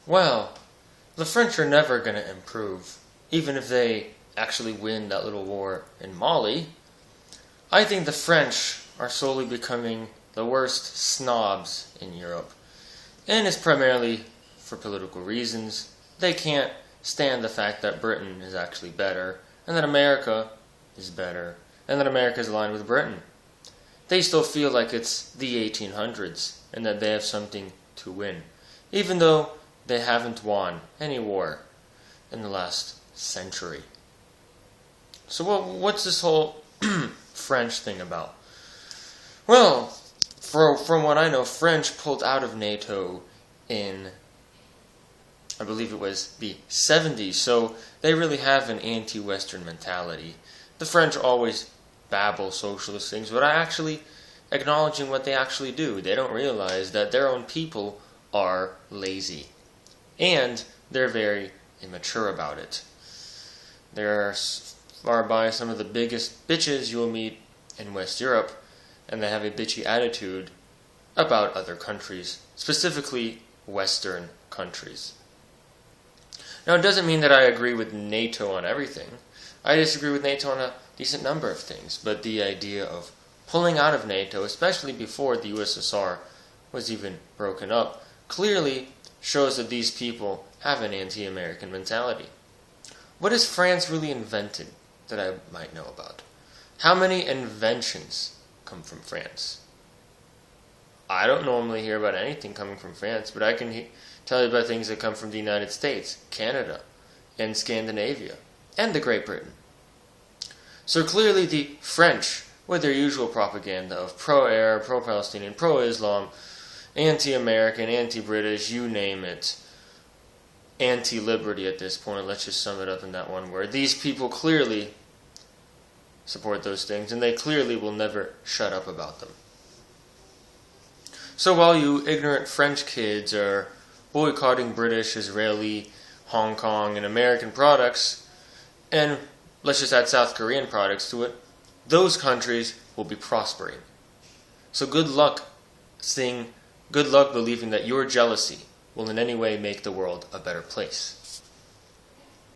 Well, the French are never going to improve, even if they actually win that little war in Mali. I think the French are slowly becoming the worst snobs in Europe. And it's primarily for political reasons. They can't stand the fact that Britain is actually better, and that America is better, and that America is aligned with Britain. They still feel like it's the 1800s, and that they have something to win, even though they haven't won any war in the last century. So what's this whole French thing about? Well, from what I know, French pulled out of NATO in, I believe it was the 70s, so they really have an anti-Western mentality. The French always babble socialist things, but actually acknowledging what they actually do. They don't realize that their own people are lazy. And they're very immature about it. They're far by some of the biggest bitches you'll meet in West Europe, and they have a bitchy attitude about other countries, specifically Western countries. Now, it doesn't mean that I agree with NATO on everything. I disagree with NATO on a decent number of things, but the idea of pulling out of NATO, especially before the USSR was even broken up, clearly shows that these people have an anti-American mentality. What has France really invented that I might know about? How many inventions come from France? I don't normally hear about anything coming from France, but I can tell you about things that come from the United States, Canada, and Scandinavia, and the Great Britain. So clearly the French, with their usual propaganda of pro-Arab, pro-Palestinian, pro-Islam, anti-American, anti-British, you name it, anti-liberty at this point, let's just sum it up in that one word. These people clearly support those things, and they clearly will never shut up about them. So while you ignorant French kids are boycotting British, Israeli, Hong Kong, and American products, and let's just add South Korean products to it, those countries will be prospering. So good luck believing that your jealousy will in any way make the world a better place.